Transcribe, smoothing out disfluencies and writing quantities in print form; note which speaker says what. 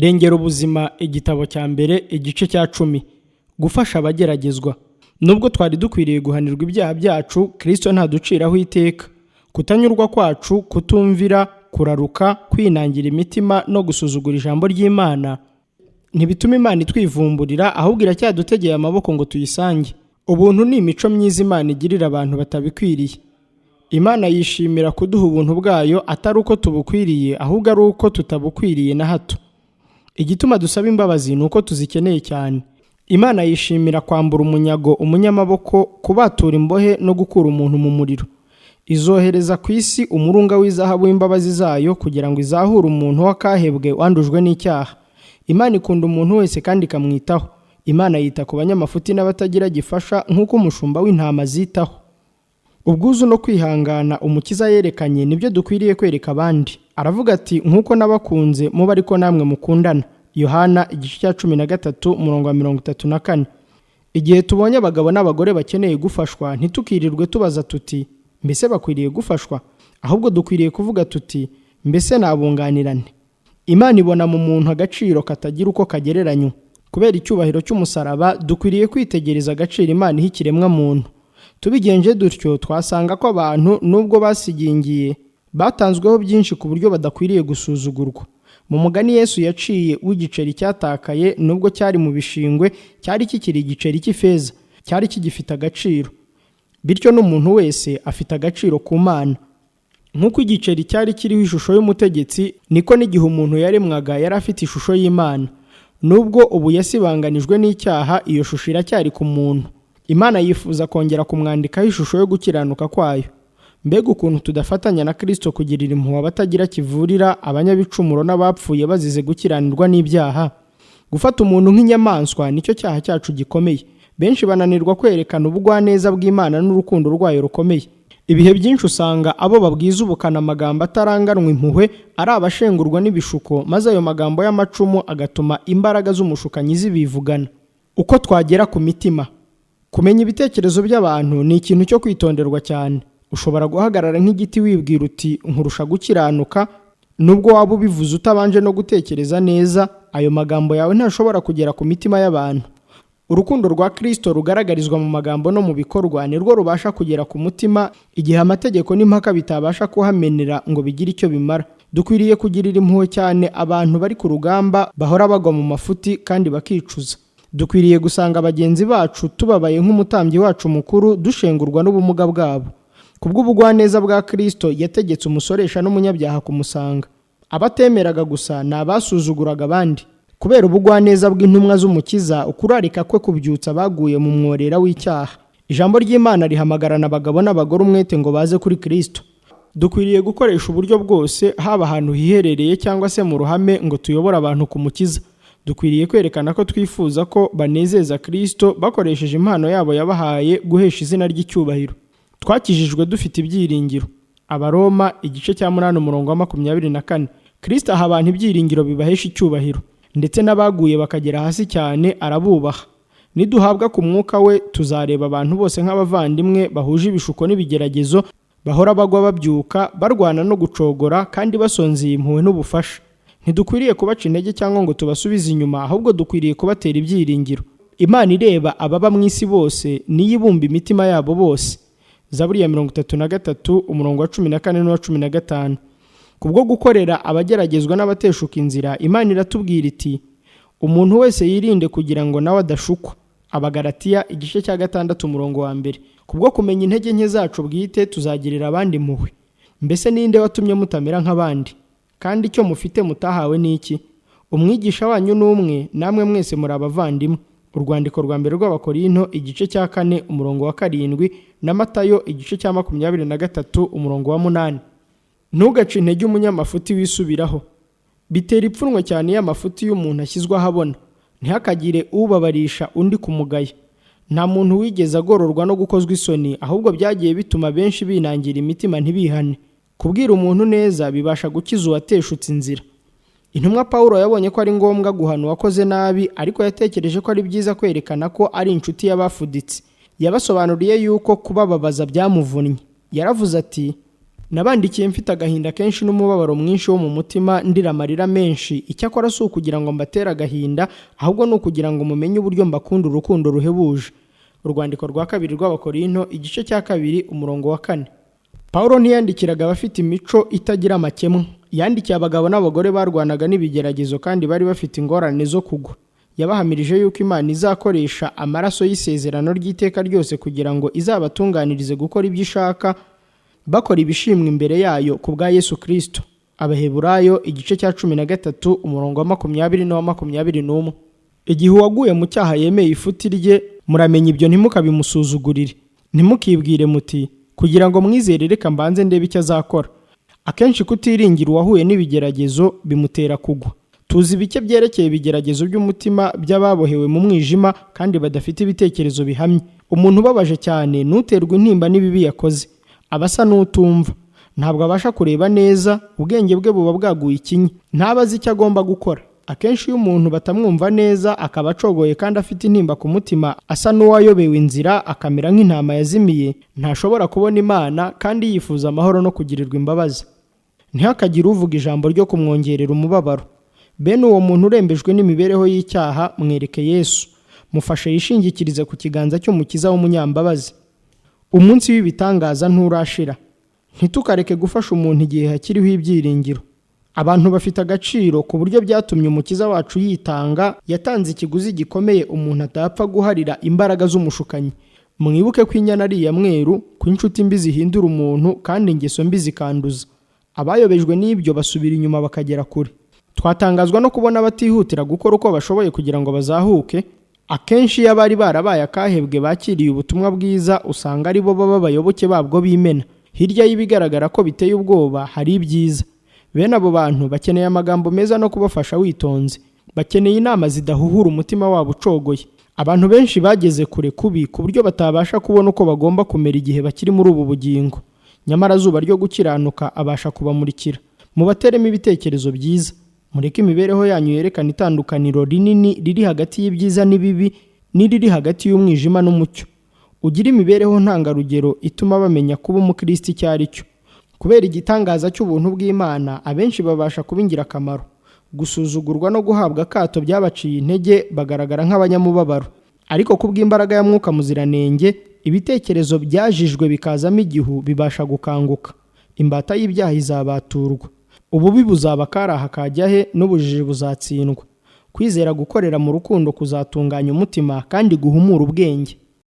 Speaker 1: Rengera ubuzima, igitabo cya mbere, igice cya 10. Gufasha abageragezwa. Nubwo twari dukwiriye guhanirwa ibyaha byacu, Kristo ntaduciraho iteka. Kutanyurwa kwacu, kutumvira, kuraruka, kwinangira imitima no gusuzugura ijambo ry'Imana ntibituma Imana itwivumburira, ahubwo iracyadutegeye amaboko ngo tuyisange. Ubuntu ni imico myiza Imana igirira abantu batabikwiriye. Imana yishimira kuduha ubuntu bwayo, atari uko tubukwiriye, ahubwo ari uko tutabukwiriye na hato. Igituma dusaba imbabazi ni uko tuzikeneye cyane. Imana yishimira kwambura umunyago umunyamaboko, kubatura imbohe no gukura umuntu mu muriro. Izohereza ku isi umurunga w'izahabu w'imbabazi zayo, kugira ngo izahure umuntu w'akahebwe wandujwe n'icyaha. Imana ikunda umuntu wese kandi ikamwitaho. Imana yita ku banyamafuti n'abatagira gifasha, nk'uko umushumba w'intama zitaho. Ubwuzu no kwihangana Umukiza yerekanye nibyo dukwiriye kwereka abandi. Aravuga ati, nk'uko nabakunze mube ariko namwe mukundana. Yohana igice cya 13 umurongo wa 34. Igihe tubonye abagabo n'abagore bakeneye gufashwa, ntitukirirwe tubaza tuti, mbese bakwiriye gufashwa? Ahubwo dukwiriye kuvuga tuti, mbese nabunganirane? Imana ibona mu muntu agaciro katagira uko kagereranywa. Kubera icyubahiro cy'umusaraba, dukwiriye kwitegereza agaciro Imana iha ikiremwa muntu. Tubigenje dutyo, twasanga ko abantu nubwo basigingiye batanzweho byinshi ku buryo badakwiriye gusuzugurwa. Mu mugani Yesu yaciye w'igiceri cyatakaye, nubwo cyari mu bishingwe, cyari kikiri igiceri cy'ifeza, cyari kigifite agaciro. Bityo n'umuntu wese afite agaciro ku Mana. Nk'uko igiceri cyari kiriho ishusho y'umutegetsi, niko n'igihe umuntu yaremwaga yari afite ishusho y'Imana. Nubwo ubu yasibanganijwe n'icyaha, iyo shusho iracyari ku muntu. Imana yifuza kongera kumwandikaho ishusho yo gukiranuka kwayo. Mbega ukuntu tudafatanya na Kristo kugirira impuhwe abatagira kivurira, abanyabicumuro n'abapfuye bazize gukiranirwa n'ibyaha. Gufata umuntu nk'inyamaswa nicyo cyaha cyacu gikomeye. Benshi bananirwa kwerekana ubugwaneza bw'Imana n'urukundo rwayo rukomeye. Ibihe byinshi usanga abo babwiza ubukana amagambo ataranganwa impuhwe ari abashengurwa n'ibishuko, maze ayo magambo y'amacumu agatuma imbaraga z'umushukanyi zibivugana. Uko twagera ku mitima. Kumenya ibitekerezo by'abantu ni ikintu cyo kwitonderwa cyane. Ushobora guhagarara nk'igiti wibwira uti, nkurusha gukiranuka, nubwo waba ubivuze utabanje no gutekereza neza, ayo magambo yawe ntashobora kugera ku mitima y'abantu. Urukundo rwa Kristo rugaragarizwa mu magambo no mu bikorwa nirwo rubasha kugera ku mutima, igihe amategeko n'impaka bitabasha kuhamenera ngo bigire icyo bimara. Dukwiriye kugirira impuhwe cyane abantu bari ku rugamba, bahora bagwa mu mafuti kandi bakicuza. Dukwiriye gusanga bagenzi bacu tubabaye nk'umutambyi wacu mukuru, dushengurwa n'ubumuga bwabo. Kubw'ubugwaneza bwa Kristo yategetse umusoresha n'umunyabyaha kumusanga. Abatemeraga gusa ni abasuzuguraga abandi. Kubera ubugwaneza bw'intumwa z'Umukiza, ukurarika kwe kubyutsa baguye mu mworera w'icyaha. Ijambo ry'Imana rihamagarana abagabo n'abagore umwete ngo baze kuri Kristo. Dukwiriye gukoresha uburyo bwose, haba ahantu hiherereye cyangwa se mu ruhame, ngo tuyobore abantu ku Mukiza. Dukwiriye kwerekana ko twifuza ko banezeza Kristo bakoresheje impano yabo yabahaye guhesha izina ry'icyubahiro. Twakijijwe dufite ibyiringiro. Abaroma igice cya 8 umurongo wa 24. Kristo aha abantu ibyiringiro bibahesha icyubahiro, ndetse n'abaguye bakagera hasi cyane arabubaha. Niduhabwa ku mwuka we, tuzareba abantu bose nk'abavandimwe bahuje ibishuko n'ibigeragezo, bahora bagwa babyuka, barwana no gucogora, kandi basonzeye impuhwe n'ubufasha. Ntidukwiriye kubaca intege cyangwa ngo tubasubize inyuma, ahubwo dukwiriye kubatera ibyiringiro. Imana ireba ababa mu isi bose, niyo ibumba imitima yabo bose. Zaburi ya 33 umurongo wa 14 n'uwa 15. Kubwo gukorera abageragezwa n'abateshuka inzira, Imana iratubwira iti, umuntu wese yirinde kugira ngo nawe adashukwa. Abagalatiya igice cya 6 umurongo wa 1. Kubwo kumenya intege nke zacu bwite, tuzagirira abandi impuhwe. Mbese ninde watumye mutamera nk'abandi? Kandi icyo mufite mutahawe ni iki? Umwigisha wanyu ni umwe, namwe mwese muri abavandimwe. Urwandiko rwa mbere rw'Abakorinto igice cya 4 umurongo wa 7, na Matayo igice cya 23 umurongo wa 8. Ntugace intege umunyamafuti wisubiraho. Bitera ipfunwe cyane iyo amafuti y'umuntu ashyizwe ahabona. Ntihakagire ubabarisha undi kumugaya. Nta muntu wigeze agororwa no gukozwa isoni, ahubwo byagiye bituma benshi binangira imitima ntibihane. Kubwira umuntu neza bibasha gukiza uwateshutse inzira. Intumwa Pawulo yabonye ko ari ngombwa guhana uwakoze nabi, ariko yatekereje ko ari byiza kwerekana ko ari inshuti y'abafuditse. Yabasobanuriye yuko kubababaza byamuvunnye. Yaravuze ati, nabandikiye mfite agahinda kenshi n'umubabaro mwinshi wo mu mutima, ndira amarira menshi. Icyakora si ukugira ngo mbatere agahinda, ahubwo ni ukugira ngo mumenye uburyo mbakunda urukundo ruhebuje. Urwandiko rwa kabiri rw'Abakorinto, igice cya 2 umurongo wa 4. Pawulo ntiyandikiraga abafite imico itagira amakemwa. Yandikiye abagabo n'abagore barwanaga n'ibigeragezo kandi bari bafite ingorane zo kugwa. Yabahamirije yuko Imana izakoresha amaraso y'isezerano ry'iteka ryose kugira ngo izabatunganirize gukora ibyo ishaka, bakora ibishimwa imbere yayo ku bwa Yesu Kristo. Abaheburayo igice cya 13 umurongo wa 20 n'uwa 21. Igihe uwaguye mu cyaha yemeye ifuti rye, muramenya ibyo ntimukabimusuzugurire. Ntimukibwire muti kugira ngo mwizere reka mbanze ndebe icyo azakora. Akenshi kutiringira uwahuye n'ibigeragezo bimutera kugwa. Tuzi bike byerekeye ibigeragezo by'umutima by'ababohewe mu mwijima kandi badafite ibitekerezo bihamye. Umuntu ubabaje cyane nuterwa intimba n'ibibi yakoze. Abasa n'utumva, ntabwo abasha kureba neza, ubwenge bwe buba bwaguye ikinya, ntabazi icyo agomba gukora. Akenshi iyo umuntu batamwumva neza akaba acogoye kandi afite intimba ku mutima, asa n'uwayobewe inzira, akamera nk'intama yazimiye, ntashobora kubona Imana kandi yifuza amahoro no kugirirwa imbabazi. Ntihakagire uvuga ijambo ryo kumwongerera umubabaro. Bene uwo muntu urembejwe n'imibereho y'icyaha, mwereke Yesu, mufashe yishingikirize ku kiganza cy'umukiza w'umunyambabazi. Umunsi w'ibitangaza nturashira. Ntitukareke gufasha umuntu igihe hakiriho ibyiringiro. Abantu bafite agaciro ku buryo byatumye umukiza wacu yitanga, yatanze ikiguzi gikomeye umuntu atapfa guharira imbaraga z'umushukanyi. Mwibuke ko inyana ari iya mweru, ko inshuti mbi zihindura umuntu kandi ingeso mbi zikanduza. Abayobejwe n'ibyo basubira inyuma bakagera kure. Twatangazwa no kubona batihutira gukora uko bashoboye kugira ngo bazahuke. Akenshi iyo abari barabaye akahebwe bakiriye ubutumwa bwiza, usanga ari bo baba abayoboke babwo bimena. Hirya y'ibigaragara ko biteye ubwoba hari ibyiza. Bene abo bantu bakeneye amagambo meza no kubafasha witonze. Bakeneye inama zidahuhura umutima wabo ucogoye. Abantu benshi bageze kure kubi ku buryo batabasha kubona uko bagomba kumera igihe bakiri muri ubu bugingo. Nyamara zuba ryo gukiranuka abasha kubamurikira. Mubateremo ibitekerezo byiza. Mureke imibereho yanyu yerekana itandukaniro rinini riri hagati y'ibyiza n'ibibi, n'iriri hagati y'umwijima n'umucyo. Ugira imibereho ntangarugero ituma bamenya kuba umukristo icyo ari cyo. Kubera igitangaza cy'ubuntu bw'Imana, abenshi babasha kuba ingirakamaro. Gusuzugurwa no guhabwa akato byabaciye intege, bagaragara nk'abanyamubabaro. Ariko kubw'imbaraga ya Mwuka Muziranenge, ibitekerezo byajijwe bikazamo igihu bibasha gukanguka. Imbata y'ibyaha izabaturwa. Ububi buzaba karaha kajya he, n'ubujiji buzatsindwa. Kwizera gukorera mu rukundo kuzatunganya umutima kandi guhumura ubwenge.